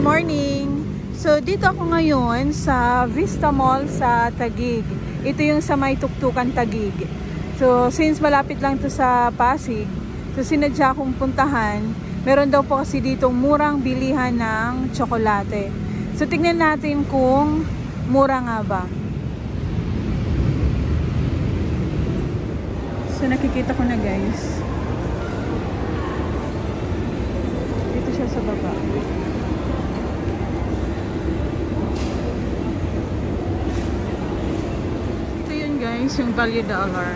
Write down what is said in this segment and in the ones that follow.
Good morning! So, dito ako ngayon sa Vista Mall sa Taguig. Ito yung sa may tuktukan Taguig. So, since malapit lang to sa Pasig, so sinadya akong puntahan. Meron daw po kasi ditong murang bilihan ng tsokolate. So, tignan natin kung mura nga ba. So, nakikita ko na guys. Dito siya sa baba. Guys, yung value dollar.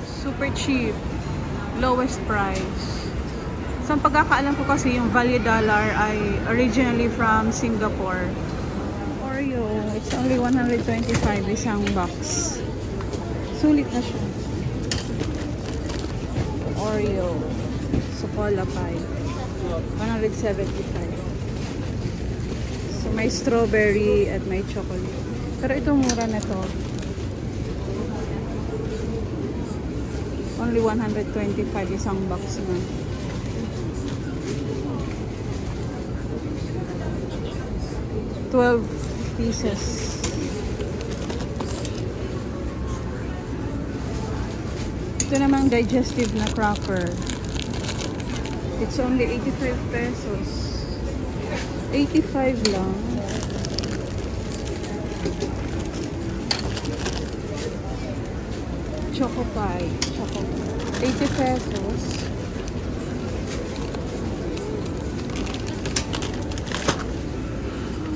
Super cheap. Lowest price. Sa pagkakaalam ko kasi yung value dollar ay originally from Singapore. Oreo, it's only 125 isang box. Sulit na siya. Oreo. Sokola pie. 175. So, may strawberry at may chocolate. Pero ito mura na to. Only 125 isang box na. $12 pieces. Ito namang digestive na cracker. It's only 85 pesos. 85 lang. Choco pie. 80 pesos.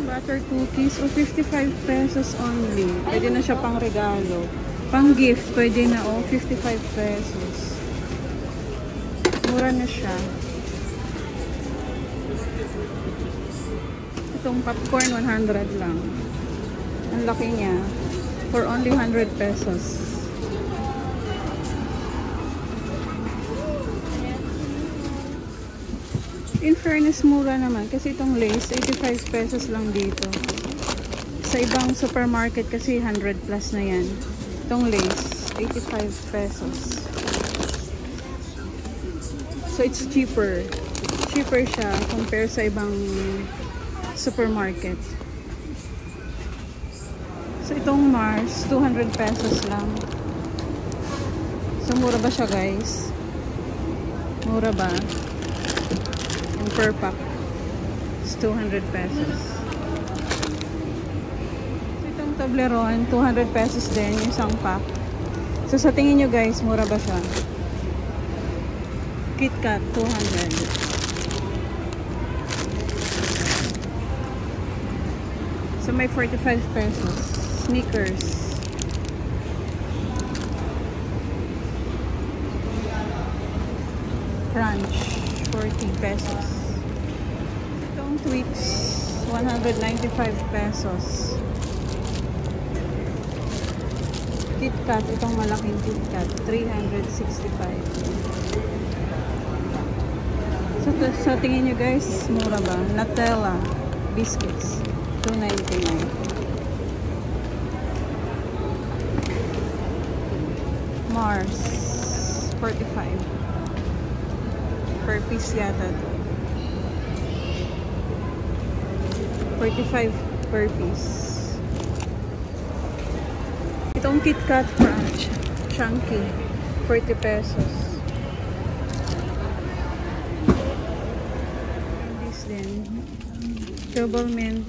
Butter cookies. O 55 pesos only. Pwede na siya pang regalo. Pang gift. Pwede na 55 pesos. Mura na siya. Itong popcorn 100 lang. Ang laki niya for only 100 pesos. In fairness, mura naman kasi itong Lay's 85 pesos lang dito. Sa ibang supermarket kasi 100 plus na yan. Itong Lay's 85 pesos. So it's cheaper. Cheaper siya compare sa ibang supermarket. So itong Mars 200 pesos lang. So mura ba siya guys? Mura ba? Yung per pack is 200 pesos. So itong Toblerone 200 pesos din yung isang pack. So sa tingin nyo guys, mura ba siya? KitKat 200. So may 45 pesos. Snickers. Crunch 40 pesos. Itong Twix 195 pesos. KitKat, itong malaking KitKat 365. So sa tingin nyo guys, mura ba? Nutella biscuits $2.99. Mars 45 per piece yata to. 45 per piece. Itong KitKat Crunch Chunky 40 pesos. This din Double Mint,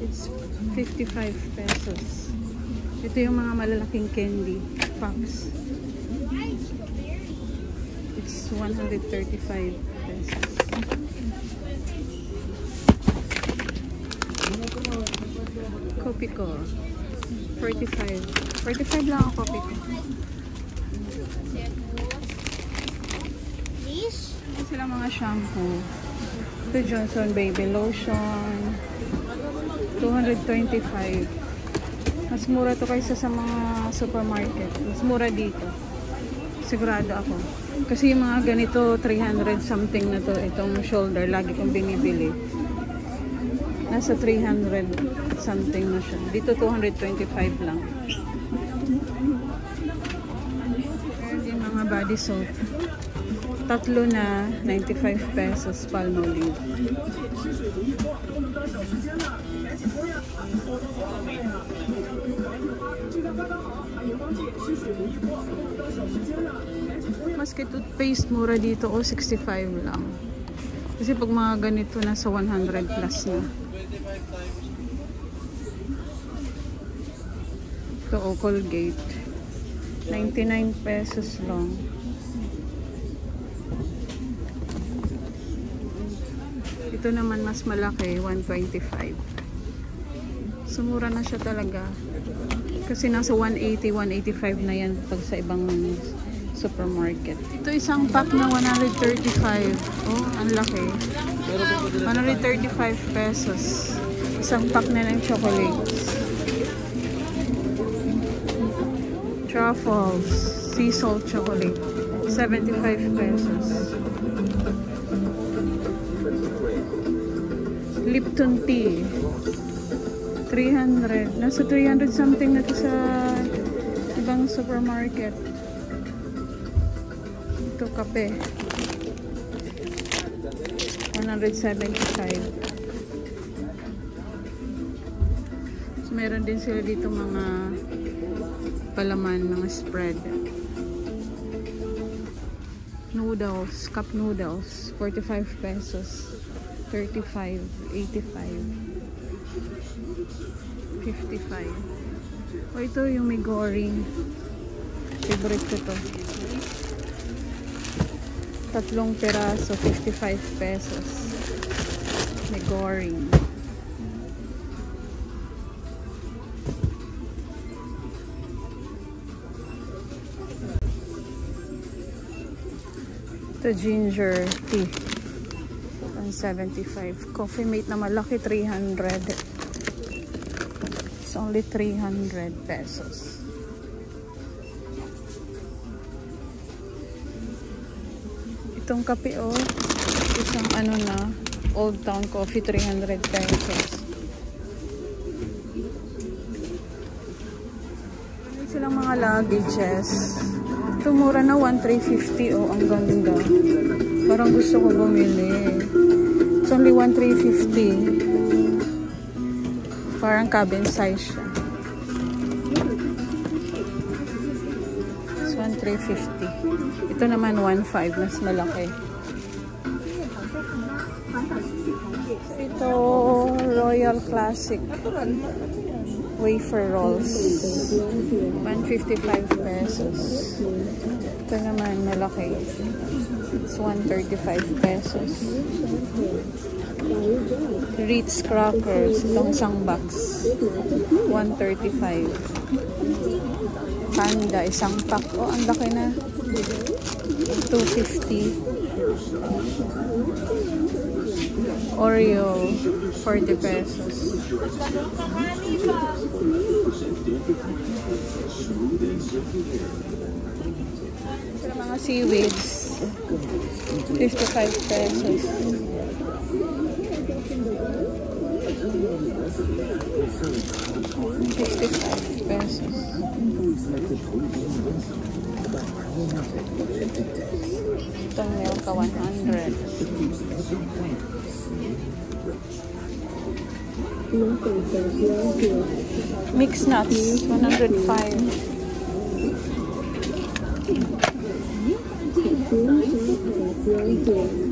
it's 55 pesos. Ito yung mga malalaking candy packs. It's 135 pesos. Kopi ko 45 lang ang kopi ko. Ito sila mga shampoo. Ito Johnson Baby Lotion 225. Mas mura to kaysa sa mga supermarket. Mas mura dito. Sigurado ako. Kasi yung mga ganito 300 something na to. Itong shoulder lagi kong binibili. Nasa 300 something na siya. Dito 225 lang. Meron din mga body soap. Tatlo na 95 pesos, Palmolive. Maski toothpaste, mura dito o 65 lang. Kasi pag mga ganito, nasa 100 plus na. Ito o, Colgate. 99 pesos lang. Ito naman mas malaki, 125. Sumura na siya talaga. Kasi nasa 180, 185 na yan pag sa ibang supermarket. Ito isang pack na 135. Oh, ang laki. 135 pesos. Isang pack na ng chocolates. Truffles, sea salt chocolate. 75 pesos. Lipton tea. 300. Nasa 300 something na to sa ibang supermarket. Ito kape. 175. So, meron din sila dito mga palaman, mga spread. Noodles, cup noodles, 45 pesos. 35, 85. 55. O ito yung may goring. Favorite ko to. Tatlong peraso, 55 pesos. May goring. Ito ginger tea. 175. Coffee mate na malaki, 300. It's only 300 pesos. Itong kape oh, isang ano na, Old Town Coffee, 300 pesos. May silang mga luggages. Ito mura na, 1,350 oh, ang ganda. Parang gusto ko bumili. It's only 1,350. Parang cabin size siya. It's 1,350. Ito naman 1,500, mas malaki. Ito Royal Classic wafer rolls. 155 pesos. Ito naman malaki. It's 135 pesos. Ritz crackers, itong isang box, 135. Panda, isang pack. Oh, ang laki na. 250. Oreo, 40 pesos. Ito mga seaweeds, 55 pesos. 55 pesos. Itong meron ka 100. Mixed nuts, 105.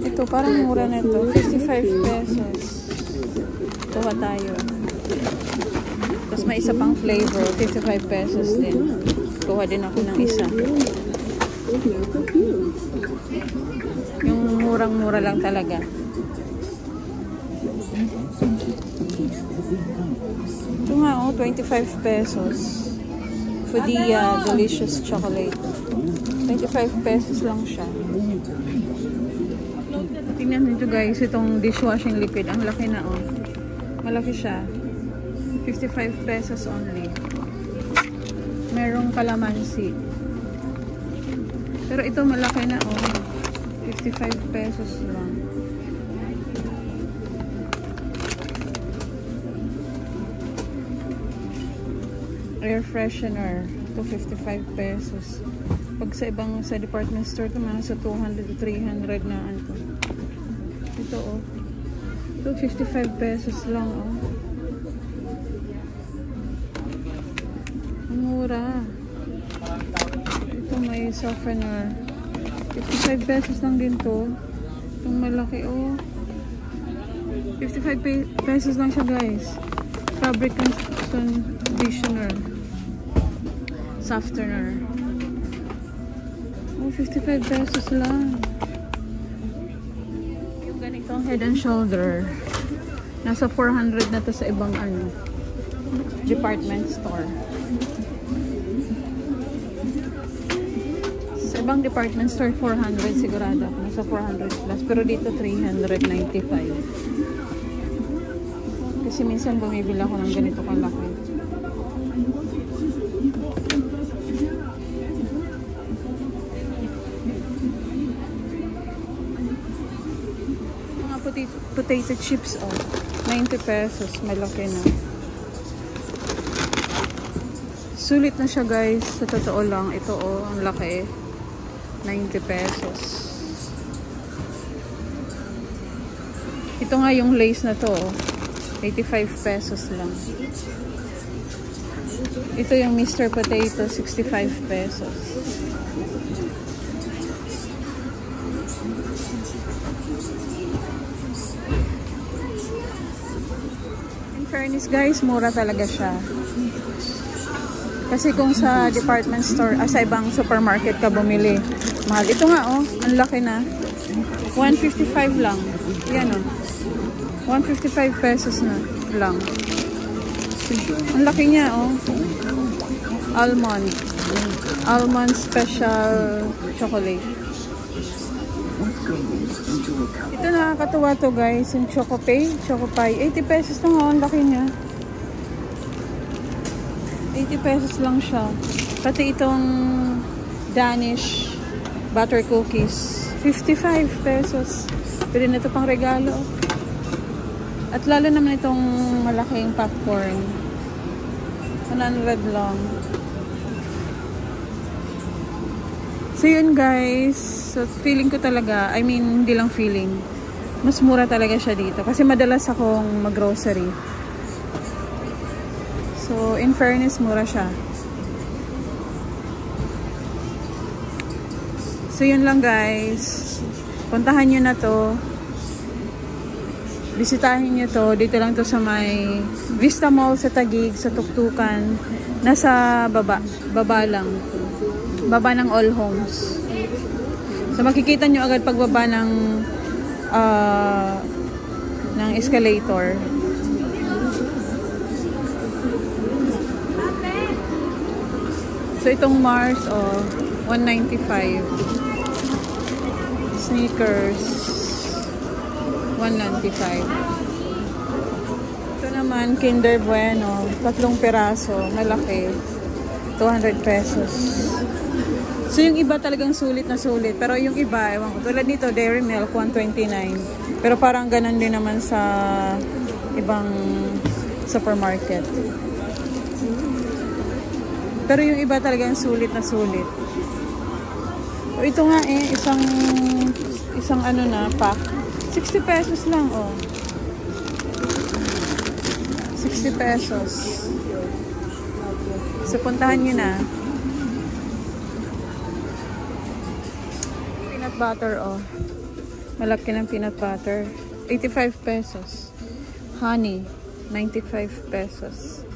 Ito parang mura na ito, 55 pesos. Kuha tayo. Tapos may isa pang flavor, 55 pesos din. Kuha din ako ng isa. Yung murang-mura lang talaga. Ito nga oh, 25 pesos. Fudia delicious chocolate. 25 pesos lang siya. Tingnan nyo guys, itong dishwashing liquid. Ang laki na oh. Malaki siya. 55 pesos only. Merong kalamansi. Pero ito malaki na oh. 55 pesos lang. Air freshener. Ito 55 pesos. Pag sa ibang sa department store ito, nasa 200 to 300 na ito. Ito oh. Ito 55 pesos lang oh. Ang mura. Ito may softener. 55 pesos lang din to. Itong malaki oh. 55 pesos lang siya guys. Fabric conditioner. Softener. Oh, 55 pesos lang. Yung ganitong head and shoulder. Nasa 400 na to sa ibang ano, department store. Sa ibang department store 400 sigurado. Nasa 400 plus. Pero dito 395. Kasi minsan bumibili ako ng ganito kalaki. Mga potato chips oh. 90 pesos. Malaki na. Sulit na siya guys. Sa totoo lang. Ito oh. Ang laki. 90 pesos. Ito nga yung lace na to oh. 85 pesos lang. Ito yung Mr. Potato, 65 pesos. In fairness guys, mura talaga siya. Kasi kung sa department store, sa ibang supermarket ka bumili, mahal. Ito nga oh, ang laki na. 155 lang. Yan oh. 155 pesos na lang. Ang laki niya, oh. Almond. Almond special chocolate. Ito nakakatuwa to guys. Yung Chocopay. 80 pesos lang, oh. Ang laki niya. 80 pesos lang siya. Pati itong Danish butter cookies. 55 pesos. Pwede na ito pang regalo. At lalo naman itong malaking popcorn. 100 lang. So yun guys. So feeling ko talaga, I mean hindi lang feeling. Mas mura talaga siya dito. Kasi madalas akong mag-grocery. So in fairness, mura siya. So yun lang guys. Puntahan nyo na to. Bisitahin nyo to. Dito lang to sa may Vista Mall sa Taguig, sa Tuktukan. Nasa baba. Baba lang. Baba ng All Homes. So makikita nyo agad pagbaba ng escalator. So itong Mars, oh, 195. Sneakers. 195. Ito naman, Kinder Bueno. 3 piraso. Malaki. 200 pesos. So, yung iba talagang sulit na sulit. Pero yung iba, ewan ko. Tulad nito, Dairy Milk, 129. Pero parang ganun din naman sa ibang supermarket. Pero yung iba talagang sulit na sulit. So, ito nga isang ano na, pack. 60 pesos lang, oh. 60 pesos. So, puntahan nyo na. Peanut butter, oh. Malaki ng peanut butter. 85 pesos. Honey, 95 pesos.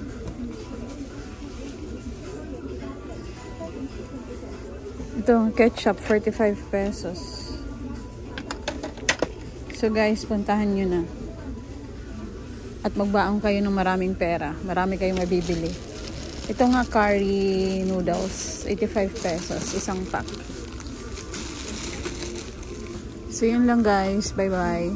Ito, ketchup, 45 pesos. So guys, puntahan nyo na. At magbaong kayo ng maraming pera. Marami kayong mabibili. Ito nga, curry noodles. 85 pesos. Isang pack. So yun lang guys. Bye bye.